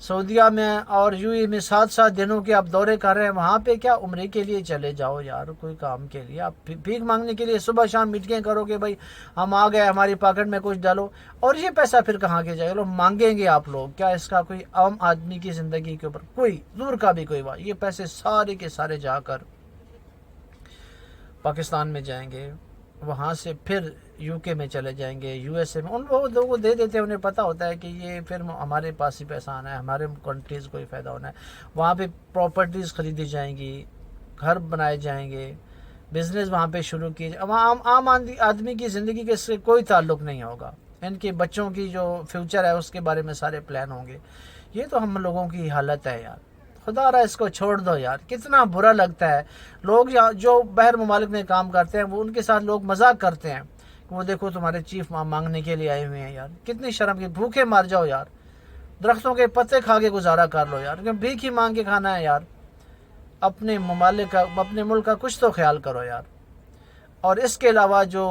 سعودیہ میں اور یو اے میں 7 دنوں کے آپ دورے کر رہے ہیں، وہاں پہ کیا عمرے کے لیے چلے جاؤ یار، کوئی کام کے لیے آپ بھیک مانگنے کے لیے صبح شام میٹنگیں کرو کہ بھائی ہم آ گئے، ہماری پاکٹ میں کچھ ڈالو، اور یہ پیسہ پھر کہاں کے جائے گا؟ لوگ مانگیں گے آپ لوگ، کیا اس کا کوئی عام آدمی کی زندگی کے اوپر کوئی دور کا بھی کوئی بات؟ یہ پیسے سارے کے سارے جا کر پاکستان میں جائیں گے، وہاں سے پھر یو کے میں چلے جائیں گے، یو ایس اے میں، ان لوگوں کو دے دیتے ہیں، انہیں پتہ ہوتا ہے کہ یہ پھر ہمارے پاس ہی پیسہ آنا ہے، ہمارے کنٹریز کو ہی فائدہ ہونا ہے، وہاں پہ پراپرٹیز خریدی جائیں گی، گھر بنائے جائیں گے، بزنس وہاں پہ شروع کی جائے، عام آدمی کی زندگی کے سے کوئی تعلق نہیں ہوگا، ان کے بچوں کی جو فیوچر ہے اس کے بارے میں سارے پلان ہوں گے۔ یہ تو ہم لوگوں کی حالت ہے یار، خدا رہا اس کو چھوڑ دو یار، کتنا برا لگتا ہے۔ لوگ جو باہر ممالک میں کام کرتے ہیں وہ ان کے ساتھ لوگ مذاق کرتے ہیں کہ وہ دیکھو تمہارے چیف مانگنے کے لیے آئے ہوئے ہیں، یار کتنی شرم کی، بھوکے مار جاؤ یار، درختوں کے پتے کھا کے گزارا کر لو یار، کیونکہ بھیک ہی مانگ کے کھانا ہے یار، اپنے ممالک کا اپنے ملک کا کچھ تو خیال کرو یار۔ اور اس کے علاوہ جو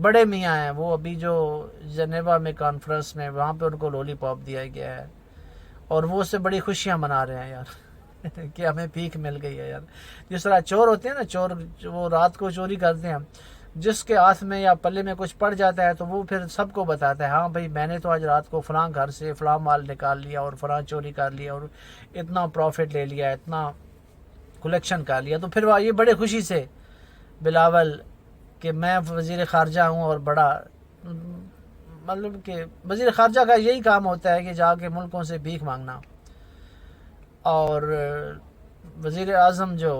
بڑے میاں ہیں وہ ابھی جو جنیوا میں کانفرنس میں وہاں پہ ان کو لولی پاپ دیا گیا ہے، اور وہ اس سے بڑی خوشیاں منا رہے ہیں یار کہ ہمیں بھیک مل گئی ہے یار۔ جس طرح چور ہوتے ہیں نا، چور وہ رات کو چوری کرتے ہیں، جس کے ہاتھ میں یا پلے میں کچھ پڑ جاتا ہے تو وہ پھر سب کو بتاتا ہے، ہاں بھائی میں نے تو آج رات کو فلاں گھر سے فلاں مال نکال لیا اور فلاں چوری کر لیا اور اتنا پروفٹ لے لیا، اتنا کلیکشن کر لیا، تو پھر وہ یہ بڑے خوشی سے بلاول کہ میں وزیر خارجہ ہوں، اور بڑا مطلب کہ وزیر خارجہ کا یہی کام ہوتا ہے کہ جا کے ملکوں سے بھیک مانگنا۔ اور وزیر اعظم جو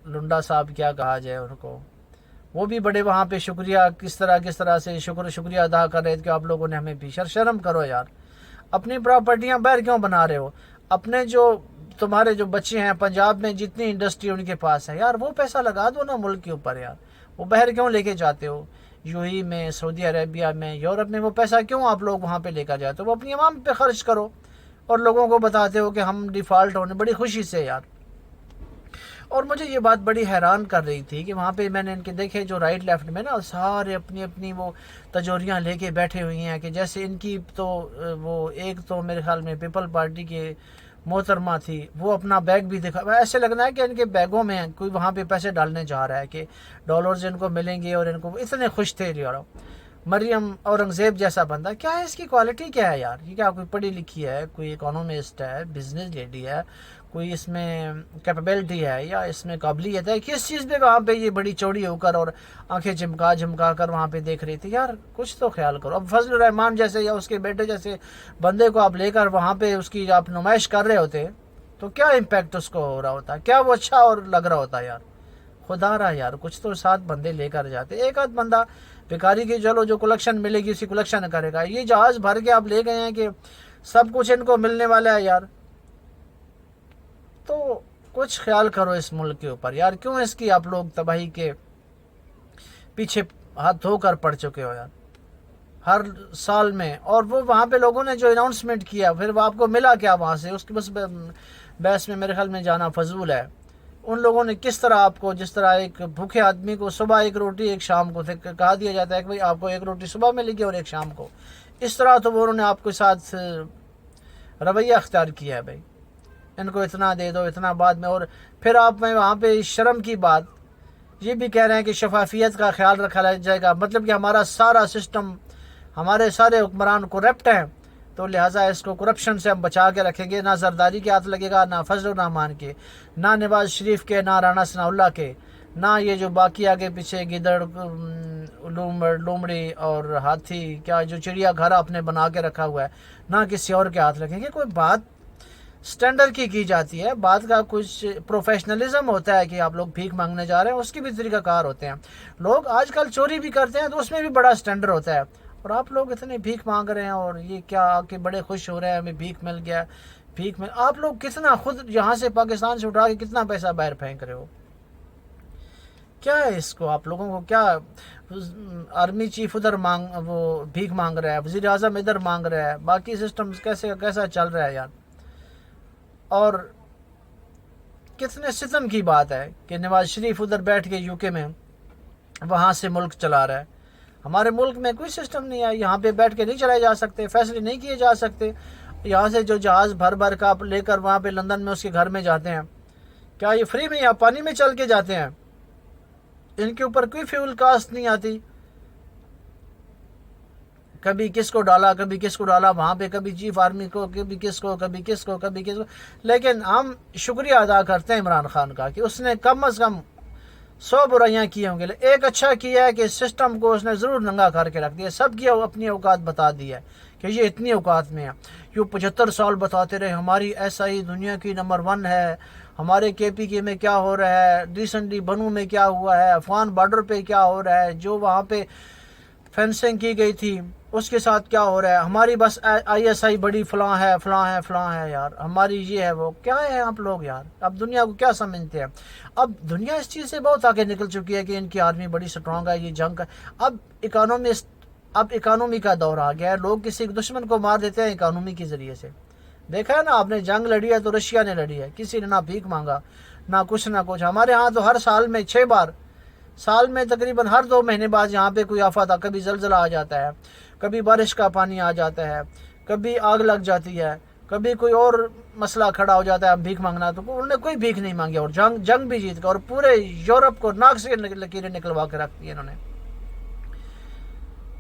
لنڈا صاحب کیا کہا جائے ان کو، وہ بھی بڑے وہاں پہ شکریہ کس طرح سے شکریہ ادا کر رہے تھے کہ آپ لوگوں نے ہمیں بھی شرم کرو یار، اپنی پراپرٹیاں باہر کیوں بنا رہے ہو؟ اپنے جو تمہارے جو بچے ہیں پنجاب میں جتنی انڈسٹری ان کے پاس ہے یار، وہ پیسہ لگا دو نا ملک کے اوپر یار، وہ باہر کیوں لے کے جاتے ہو؟ یو اے میں، سعودی عربیہ میں، یورپ میں، وہ پیسہ کیوں آپ لوگ وہاں پہ لے کر جاتے ہو؟ وہ اپنی عوام پہ خرچ کرو اور لوگوں کو بتاتے ہو کہ ہم ڈیفالٹ ہونے بڑی خوشی سے یار۔ اور مجھے یہ بات بڑی حیران کر رہی تھی کہ وہاں پہ میں نے ان کے دیکھے جو رائٹ لیفٹ میں نا سارے اپنی اپنی وہ تجوریاں لے کے بیٹھے ہوئی ہیں، کہ جیسے ان کی تو وہ ایک تو میرے خیال میں پیپل پارٹی کے محترمہ تھی، وہ اپنا بیگ بھی دکھا، ایسے لگنا ہے کہ ان کے بیگوں میں کوئی وہاں پہ پیسے ڈالنے جا رہا ہے کہ ڈالرز ان کو ملیں گے، اور ان کو اتنے خوش تھے یار۔ مریم اورنگزیب جیسا بندہ، کیا ہے اس کی کوالٹی کیا ہے یار؟ یہ کیا کوئی پڑھی لکھی ہے، کوئی اکانومسٹ ہے، بزنس لیڈی ہے، کوئی اس میں کیپیبلٹی ہے یا اس میں قابلیت ہے؟ کس چیز پہ وہاں پہ یہ بڑی چوڑی ہو کر اور آنکھیں جھمکا کر وہاں پہ دیکھ رہی تھی یار؟ کچھ تو خیال کرو۔ اب فضل الرحمان جیسے یا اس کے بیٹے جیسے بندے کو آپ لے کر وہاں پہ اس کی آپ نمائش کر رہے ہوتے تو کیا امپیکٹ اس کو ہو رہا ہوتا، کیا وہ اچھا اور لگ رہا ہوتا یار؟ خدا رہا یار، کچھ تو 7 بندے لے کر جاتے، ایک آدھ بندہ بیکاری کی چلو جو کلیکشن ملے گی اسی کلیکشن کرے گا، یہ جہاز بھر کے آپ لے گئے ہیں کہ سب کچھ ان کو ملنے والا ہے یار۔ تو کچھ خیال کرو اس ملک کے اوپر یار، کیوں اس کی آپ لوگ تباہی کے پیچھے ہاتھ دھو کر پڑ چکے ہو یار ہر سال میں؟ اور وہ وہاں پہ لوگوں نے جو اناؤنسمنٹ کیا پھر وہ آپ کو ملا کیا وہاں سے؟ اس کی بس بحث میں میرے خیال میں جانا فضول ہے۔ ان لوگوں نے کس طرح آپ کو، جس طرح ایک بھوکے آدمی کو صبح ایک روٹی ایک شام کو کہا دیا جاتا ہے کہ بھئی آپ کو ایک روٹی صبح ملے گی اور ایک شام کو، اس طرح تو وہ انہوں نے آپ کے ساتھ رویہ اختیار کیا ہے، بھائی ان کو اتنا دے دو اتنا بعد میں، اور پھر آپ میں وہاں پہ شرم کی بات یہ بھی کہہ رہے ہیں کہ شفافیت کا خیال رکھا جائے گا، مطلب کہ ہمارا سارا سسٹم، ہمارے سارے حکمران کرپٹ ہیں تو لہٰذا اس کو کرپشن سے ہم بچا کے رکھیں گے، نہ زرداری کے ہاتھ لگے گا، نہ فضل الرحمان کے، نہ نواز شریف کے، نہ رانا ثناء اللہ کے، نہ یہ جو باقی آگے پیچھے گدڑ لومڑی اور ہاتھی کیا جو چڑیا گھر آپ نے بنا کے رکھا ہوا ہے، نہ کسی اور کے ہاتھ رکھیں گے۔ کوئی بات سٹینڈرڈ کی جاتی ہے، بات کا کچھ پروفیشنلزم ہوتا ہے کہ آپ لوگ بھیک مانگنے جا رہے ہیں، اس کی بھی طریقہ کار ہوتے ہیں۔ لوگ آج کل چوری بھی کرتے ہیں تو اس میں بھی بڑا سٹینڈرڈ ہوتا ہے، اور آپ لوگ اتنے بھیک مانگ رہے ہیں اور یہ کیا آ کے بڑے خوش ہو رہے ہیں ہمیں بھیک مل گیا، بھیک مل۔ آپ لوگ کتنا خود یہاں سے پاکستان سے اٹھا کے کتنا پیسہ باہر پھینک رہے ہو؟ کیا ہے اس کو آپ لوگوں کو؟ کیا آرمی چیف ادھر وہ بھیک مانگ رہا ہے، وزیر اعظم ادھر مانگ رہا ہے، باقی سسٹم کیسا چل رہا ہے یار؟ اور کتنے ستم کی بات ہے کہ نواز شریف ادھر بیٹھ کے یو کے میں وہاں سے ملک چلا رہا ہے۔ ہمارے ملک میں کوئی سسٹم نہیں ہے، یہاں پہ بیٹھ کے نہیں چلائے جا سکتے، فیصلے نہیں کیے جا سکتے، یہاں سے جو جہاز بھر بھر کا آپ لے کر وہاں پہ لندن میں اس کے گھر میں جاتے ہیں، کیا یہ فری میں یا پانی میں چل کے جاتے ہیں؟ ان کے اوپر کوئی فیول کاسٹ نہیں آتی. کبھی کس کو ڈالا، کبھی کس کو ڈالا وہاں پہ، کبھی چیف آرمی کو، کبھی کس کو، کبھی کس کو، کبھی کس کو. لیکن ہم شکریہ ادا کرتے ہیں عمران خان کا کہ اس نے کم از کم 100 برائیاں کی ہوں گے، ایک اچھا کیا ہے کہ سسٹم کو اس نے ضرور ننگا کر کے رکھ دیا، سب کی اپنی اوقات بتا دی ہے کہ یہ اتنی اوقات میں ہے. یہ 75 سال بتاتے رہے ہماری ایس آئی دنیا کی نمبر 1 ہے، ہمارے کے پی کے میں کیا ہو رہا ہے، ریسنٹلی بنو میں کیا ہوا ہے، افغان بارڈر پہ کیا ہو رہا ہے، جو وہاں پہ فینسنگ کی گئی تھی اس کے ساتھ کیا ہو رہا ہے، ہماری بس آئی ایس آئی بڑی فلاں ہے فلاں ہے فلاں ہے. یار ہماری یہ ہے وہ کیا ہے آپ لوگ یار، اب دنیا کو کیا سمجھتے ہیں؟ اب دنیا اس چیز سے بہت آگے نکل چکی ہے کہ ان کی آرمی بڑی سٹرانگ ہے، یہ جنگ کا اب اکانومی کا دور آ گیا ہے. لوگ کسی دشمن کو مار دیتے ہیں اکانومی کے ذریعے سے. دیکھا ہے نا آپ نے، جنگ لڑی ہے تو رشیا نے لڑی ہے، کسی نے نہ بھیک مانگا نہ کچھ نہ کچھ. ہمارے ہاں تو ہر سال میں 6 بار، سال میں تقریباً ہر 2 مہینے بعد یہاں پہ کوئی آفت، کبھی زلزلہ آ جاتا ہے، کبھی بارش کا پانی آ جاتا ہے، کبھی آگ لگ جاتی ہے، کبھی کوئی اور مسئلہ کھڑا ہو جاتا ہے. اب بھیک مانگنا تو انہوں نے کوئی بھیک نہیں مانگی اور جنگ بھی جیت گیا اور پورے یورپ کو ناک سے لکیریں نکلوا کے رکھ دی انہوں نے.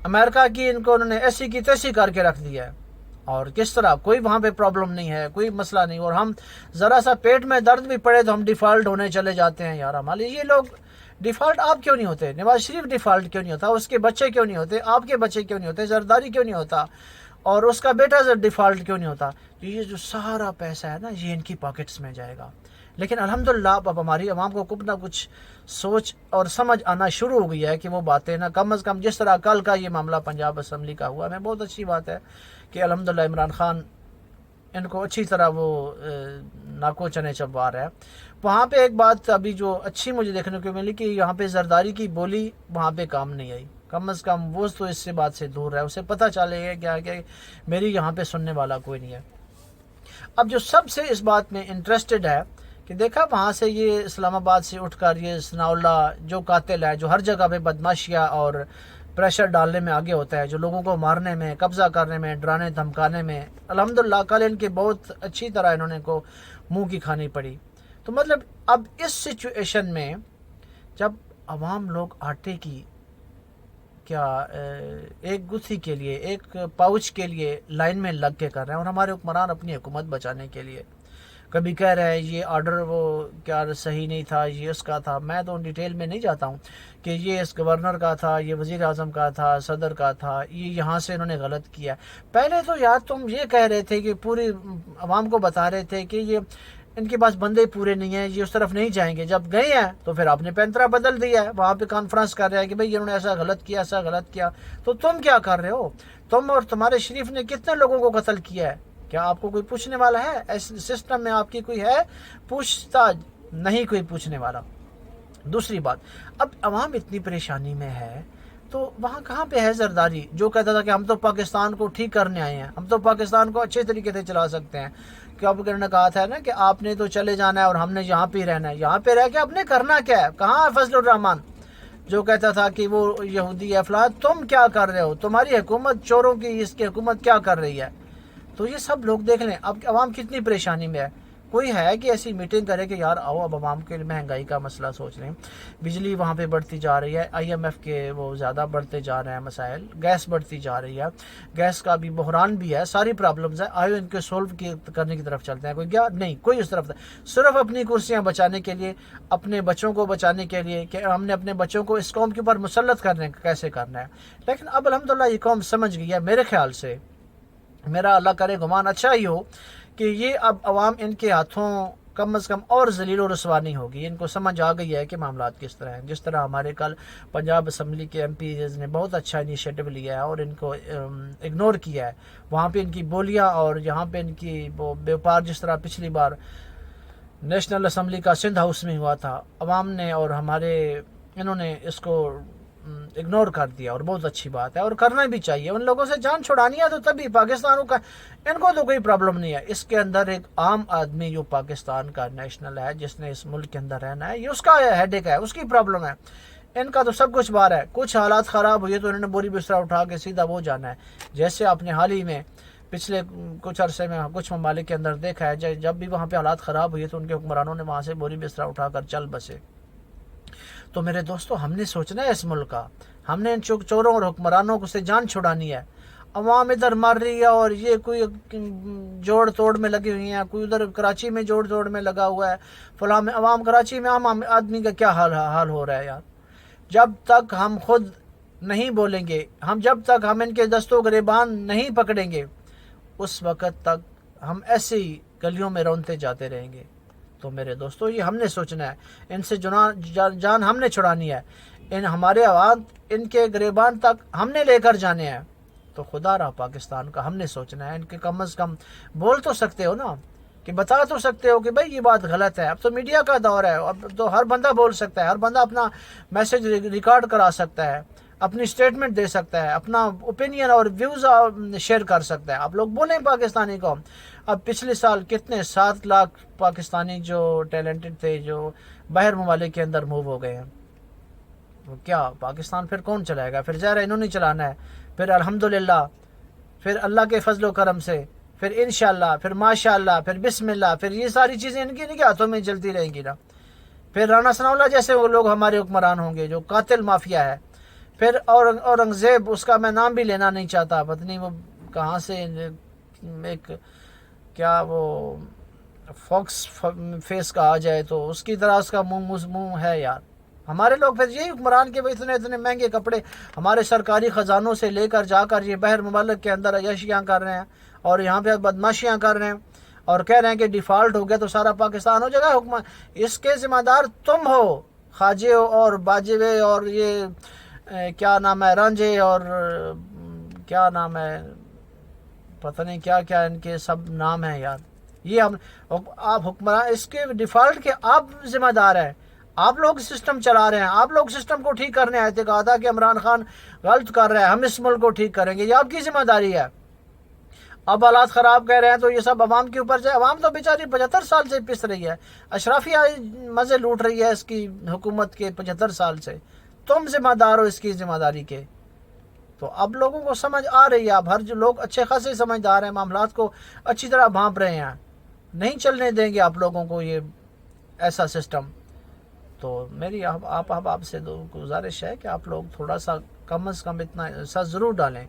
امریکہ کی ان کو انہوں نے ایسی کی تیسی کر کے رکھ دیا ہے. اور کس طرح کوئی وہاں پہ پرابلم نہیں ہے، کوئی مسئلہ نہیں. اور ہم ذرا سا پیٹ میں درد بھی پڑے تو ہم ڈیفالٹ ہونے چلے جاتے ہیں. یار ہمارے یہ لوگ ڈیفالٹ آپ کیوں نہیں ہوتے؟ نواز شریف ڈیفالٹ کیوں نہیں ہوتا؟ اس کے بچے کیوں نہیں ہوتے؟ آپ کے بچے کیوں نہیں ہوتے؟ زرداری کیوں نہیں ہوتا؟ اور اس کا بیٹا ڈیفالٹ کیوں نہیں ہوتا؟ یہ جو سارا پیسہ ہے نا یہ ان کی پاکٹس میں جائے گا. لیکن الحمدللہ اب ہماری عوام کو کچھ نہ کچھ سوچ اور سمجھ آنا شروع ہو گئی ہے کہ وہ باتیں نا کم از کم، جس طرح کل کا یہ معاملہ پنجاب اسمبلی کا ہوا، میں بہت اچھی بات ہے کہ الحمدللہ عمران خان ان کو اچھی طرح وہ ناکو چنے چبوا رہا ہے. وہاں پہ ایک بات ابھی جو اچھی مجھے دیکھنے کو ملی کہ یہاں پہ زرداری کی بولی وہاں پہ کام نہیں آئی. کم از کم وہ تو اس سے بات سے دور ہے، اسے پتہ چلے گا کیا کہ میری یہاں پہ سننے والا کوئی نہیں ہے. اب جو سب سے اس بات میں انٹرسٹڈ ہے کہ دیکھا وہاں سے یہ اسلام آباد سے اٹھ کر یہ ثناء اللہ جو قاتل ہے، جو ہر جگہ پہ بدماشیاں اور پریشر ڈالنے میں آگے ہوتا ہے، جو لوگوں کو مارنے میں، قبضہ کرنے میں، ڈرانے دھمکانے میں، الحمدللہ کل ان کے بہت اچھی طرح انہوں نے کو منہ کی کھانی پڑی. تو مطلب اب اس سچویشن میں جب عوام لوگ آٹے کی کیا ایک گتھی کے لیے، ایک پاؤچ کے لیے لائن میں لگ کے کر رہے ہیں، اور ہمارے حکمران اپنی حکومت بچانے کے لیے کبھی کہہ رہے ہیں یہ آرڈر وہ کیا صحیح نہیں تھا، یہ اس کا تھا. میں تو ڈیٹیل میں نہیں جاتا ہوں کہ یہ اس گورنر کا تھا، یہ وزیر اعظم کا تھا، صدر کا تھا، یہ یہاں سے انہوں نے غلط کیا. پہلے تو یار تم یہ کہہ رہے تھے کہ پوری عوام کو بتا رہے تھے کہ یہ ان کے پاس بندے پورے نہیں ہیں، یہ اس طرف نہیں جائیں گے. جب گئے ہیں تو پھر آپ نے پینترا بدل دیا ہے، وہاں پہ کانفرنس کر رہا ہے کہ بھئی انہوں نے ایسا غلط کیا، ایسا غلط کیا. تو تم کیا کر رہے ہو؟ تم اور تمہارے شریف نے کتنے لوگوں کو قتل کیا ہے؟ کیا آپ کو کوئی پوچھنے والا ہے؟ ایسے سسٹم میں آپ کی کوئی ہے پوچھتا؟ نہیں کوئی پوچھنے والا. دوسری بات، اب عوام اتنی پریشانی میں ہے تو وہاں کہاں پہ ہے زرداری جو کہتا تھا کہ ہم تو پاکستان کو ٹھیک کرنے آئے ہیں، ہم تو پاکستان کو اچھے طریقے سے چلا سکتے ہیں. کیا آپ نے کہا تھا نا کہ آپ نے تو چلے جانا ہے اور ہم نے یہاں پہ رہنا ہے. یہاں پہ رہ کے آپ نے کرنا کیا ہے؟ کہاں ہے فضل الرحمان جو کہتا تھا کہ وہ یہودی ہے فلاں؟ تم کیا کر رہے ہو؟ تمہاری حکومت چوروں کی، اس کی حکومت کیا کر رہی ہے؟ تو یہ سب لوگ دیکھ لیں اب عوام کتنی پریشانی میں ہے. کوئی ہے کہ ایسی میٹنگ کرے کہ یار آؤ اب عوام کے مہنگائی کا مسئلہ سوچ لیں. بجلی وہاں پہ بڑھتی جا رہی ہے، آئی ایم ایف کے وہ زیادہ بڑھتے جا رہے ہیں مسائل، گیس بڑھتی جا رہی ہے، گیس کا بھی بحران بھی ہے، ساری پرابلمز ہیں. آئیو ان کے سولو کرنے کی طرف چلتے ہیں. کوئی کیا نہیں، کوئی اس طرف صرف اپنی کرسیاں بچانے کے لیے، اپنے بچوں کو بچانے کے لیے کہ ہم نے اپنے بچوں کو اس قوم کے اوپر مسلط کرنے کیسے کرنا ہے. لیکن اب الحمدللہ یہ قوم سمجھ گئی ہے. میرے خیال سے، میرا اللہ کرے گمان اچھا ہی ہو کہ یہ اب عوام ان کے ہاتھوں کم از کم اور ذلیل و رسوا نہیں ہوگی. ان کو سمجھ آ گئی ہے کہ معاملات کس طرح ہیں. جس طرح ہمارے کل پنجاب اسمبلی کے ایم پیز نے بہت اچھا انیشیٹو لیا ہے اور ان کو اگنور کیا ہے. وہاں پہ ان کی بولیاں اور یہاں پہ ان کی وہ بیوپار، جس طرح پچھلی بار نیشنل اسمبلی کا سندھ ہاؤس میں ہوا تھا، عوام نے اور ہمارے انہوں نے اس کو اگنور کر دیا، اور بہت اچھی بات ہے اور کرنا بھی چاہیے. ان لوگوں سے جان چھڑانی ہے تو تبھی پاکستانوں کا، ان کو تو کوئی پرابلم نہیں ہے. اس کے اندر ایک عام آدمی جو پاکستان کا نیشنل ہے، جس نے اس ملک کے اندر رہنا ہے، یہ اس کا ہیڈ ایک ہے، اس کی پرابلم ہے. ان کا تو سب کچھ باہر ہے. کچھ حالات خراب ہوئے تو انہوں نے بوری بستر اٹھا کے سیدھا وہ جانا ہے. جیسے آپ نے حال ہی میں پچھلے کچھ عرصے میں کچھ ممالک کے اندر دیکھا ہے، جب بھی وہاں پہ حالات خراب ہوئی تو ان کے حکمرانوں نے وہاں سے بوری بستر اٹھا کر چل بسے۔ تو میرے دوستو، ہم نے سوچنا ہے اس ملک کا، ہم نے ان چوروں اور حکمرانوں سے جان چھڑانی ہے۔ عوام ادھر مر رہی ہے اور یہ کوئی جوڑ توڑ میں لگی ہوئی ہیں، کوئی ادھر کراچی میں جوڑ توڑ میں لگا ہوا ہے، فلاں میں عوام، کراچی میں عام آدمی کا کیا حال ہو رہا ہے یار۔ جب تک ہم خود نہیں بولیں گے، جب تک ہم ان کے دستوں گریبان نہیں پکڑیں گے، اس وقت تک ہم ایسے ہی گلیوں میں رونتے جاتے رہیں گے۔ تو میرے دوستو، یہ ہم نے سوچنا ہے، ان سے جان ہم نے چھڑانی ہے، ہمارے عوام ان کے گریبان تک ہم نے لے کر جانے ہیں۔ تو خدا رہا پاکستان کا ہم نے سوچنا ہے، ان کے کم از کم بول تو سکتے ہو نا، کہ بتا تو سکتے ہو کہ بھائی یہ بات غلط ہے۔ اب تو میڈیا کا دور ہے، اب تو ہر بندہ بول سکتا ہے، ہر بندہ اپنا میسج ریکارڈ کرا سکتا ہے، اپنی سٹیٹمنٹ دے سکتا ہے، اپنا اوپینین اور ویوز شیئر کر سکتا ہے۔ آپ لوگ بولیں پاکستانی قوم، اب پچھلے سال کتنے 7 لاکھ پاکستانی جو ٹیلنٹڈ تھے جو باہر ممالک کے اندر موو ہو گئے ہیں، وہ کیا پاکستان پھر کون چلائے گا؟ پھر ظاہر انہوں نے چلانا ہے، پھر الحمدللہ، پھر اللہ کے فضل و کرم سے، پھر انشاءاللہ، پھر ماشاءاللہ، پھر بسم اللہ، پھر یہ ساری چیزیں ان کے ہاتھوں میں چلتی رہیں گی نا۔ پھر رانا ثناءاللہ جیسے وہ لوگ ہمارے حکمران ہوں گے جو قاتل مافیا ہے، پھر اورنگزیب، اس کا میں نام بھی لینا نہیں چاہتا، پتہ نہیں وہ کہاں سے ایک کیا وہ فاکس فیس کا آ جائے تو اس کی طرح اس کا منہ ہے یار۔ ہمارے لوگ پھر یہی حکمران کے اتنے مہنگے کپڑے ہمارے سرکاری خزانوں سے لے کر جا کر یہ باہر ممالک کے اندر عیاشیاں کر رہے ہیں اور یہاں پہ بدماشیاں کر رہے ہیں اور کہہ رہے ہیں کہ ڈیفالٹ ہو گیا تو سارا پاکستان ہو جائے گا۔ اس کے ذمہ دار تم ہو، خواجے اور باجوے اور یہ کیا نام ہے، رانجھے اور کیا نام ہے، پتہ نہیں کیا کیا ان کے سب نام ہیں یار۔ یہ آپ حکمران، اس کے ڈیفالٹ کے آپ ذمہ دار ہیں، آپ لوگ سسٹم چلا رہے ہیں، آپ لوگ سسٹم کو ٹھیک کرنے آئے تھے، کہا تھا کہ عمران خان غلط کر رہا ہے، ہم اس ملک کو ٹھیک کریں گے، یہ آپ کی ذمہ داری ہے۔ اب حالات خراب کہہ رہے ہیں تو یہ سب عوام کے اوپر جائے۔ عوام تو بیچاری 75 سال سے پس رہی ہے، اشرافیہ مزے لوٹ رہی ہے اس کی حکومت کے 75 سال سے، تم ذمہ دار ہو اس کی ذمہ داری کے۔ تو اب لوگوں کو سمجھ آ رہی ہے، اب ہر جو لوگ اچھے خاصے سمجھدار ہیں، معاملات کو اچھی طرح بھانپ رہے ہیں، نہیں چلنے دیں گے آپ لوگوں کو یہ ایسا سسٹم۔ تو میری آپ سے گزارش ہے کہ آپ لوگ تھوڑا سا کم از کم اتنا حصہ ضرور ڈالیں،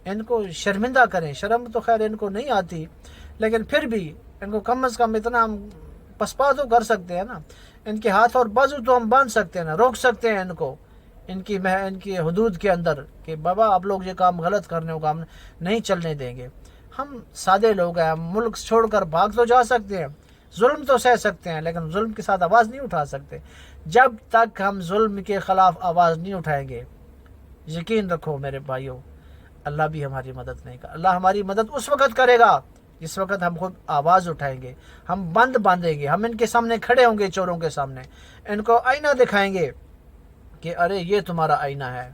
ان کو شرمندہ کریں۔ شرم تو خیر ان کو نہیں آتی، لیکن پھر بھی ان کو کم از کم اتنا ہم پسپا تو کر سکتے ہیں نا، ان کے ہاتھ اور بازو تو ہم باندھ سکتے ہیں نا، روک سکتے ہیں ان کو ان کی حدود کے اندر کہ بابا آپ لوگ یہ کام غلط کرنے کا ہم نہیں چلنے دیں گے۔ ہم سادے لوگ ہیں، ہم ملک چھوڑ کر بھاگ تو جا سکتے ہیں، ظلم تو سہ سکتے ہیں، لیکن ظلم کے ساتھ آواز نہیں اٹھا سکتے۔ جب تک ہم ظلم کے خلاف آواز نہیں اٹھائیں گے، یقین رکھو میرے بھائیوں، اللہ بھی ہماری مدد نہیں کرے۔ اللہ ہماری مدد اس وقت کرے گا جس وقت ہم خود آواز اٹھائیں گے، ہم بند باندھیں گے، ہم ان کے سامنے کھڑے ہوں گے، چوروں کے سامنے ان کو آئینہ دکھائیں گے کہ ارے یہ تمہارا آئینہ ہے،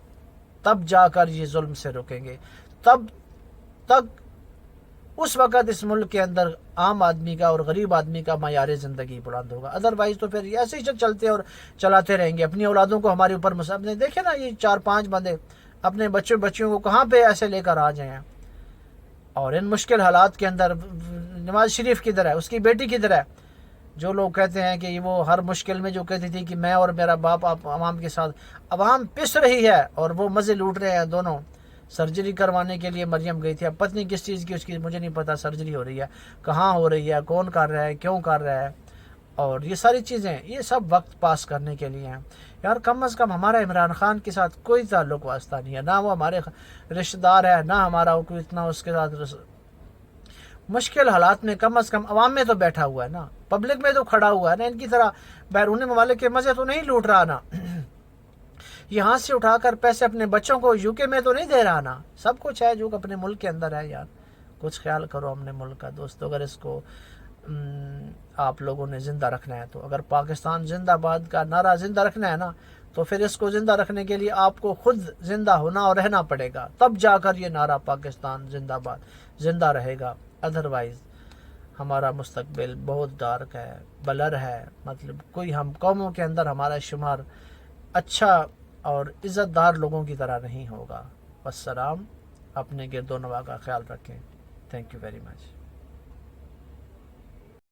تب جا کر یہ ظلم سے روکیں گے۔ تب تک اس وقت اس ملک کے اندر عام آدمی کا اور غریب آدمی کا معیار زندگی بلند ہوگا۔ ادروائز تو پھر ایسے ہی چلتے اور چلاتے رہیں گے، اپنی اولادوں کو ہمارے اوپر نے دیکھے نا، یہ 4-5 بندے اپنے بچیوں کو کہاں پہ ایسے لے کر آ جائیں ہیں، اور ان مشکل حالات کے اندر نواز شریف کدھر ہے، اس کی بیٹی کدھر ہے، جو لوگ کہتے ہیں کہ وہ ہر مشکل میں جو کہتی تھی کہ میں اور میرا باپ عوام کے ساتھ، عوام پس رہی ہے اور وہ مزے لوٹ رہے ہیں دونوں۔ سرجری کروانے کے لیے مریم گئی تھی، اب پتہ نہیں کس چیز کی، اس کی مجھے نہیں پتہ، سرجری ہو رہی ہے، کہاں ہو رہی ہے، کون کر رہا ہے، کیوں کر رہا ہے، اور یہ ساری چیزیں یہ سب وقت پاس کرنے کے لیے ہیں یار۔ کم از کم ہمارا عمران خان کے ساتھ کوئی تعلق واسطہ نہیں ہے، نہ وہ ہمارے رشتہ دار ہے، نہ ہمارا کوئی اتنا اس کے ساتھ مشکل حالات میں کم از کم عوام میں تو بیٹھا ہوا ہے نا، پبلک میں تو کھڑا ہوا ہے نا، ان کی طرح بیرونی ممالک کے مزے تو نہیں لوٹ رہا نا، یہاں سے اٹھا کر پیسے اپنے بچوں کو یو کے میں تو نہیں دے رہا نا، سب کچھ ہے جو اپنے ملک کے اندر ہے یار۔ کچھ خیال کرو اپنے ملک کا دوستو، اگر اس کو آپ لوگوں نے زندہ رکھنا ہے تو، اگر پاکستان زندہ باد کا نعرہ زندہ رکھنا ہے نا، تو پھر اس کو زندہ رکھنے کے لیے آپ کو خود زندہ ہونا اور رہنا پڑے گا، تب جا کر یہ نعرہ پاکستان زندہ باد زندہ رہے گا۔ ادروائز ہمارا مستقبل بہت ڈارک ہے، بلر ہے، مطلب کوئی ہم قوموں کے اندر ہمارا شمار اچھا اور عزت دار لوگوں کی طرح نہیں ہوگا۔ والسلام، اپنے گرد و نواح کا خیال رکھیں۔ Thank you very much.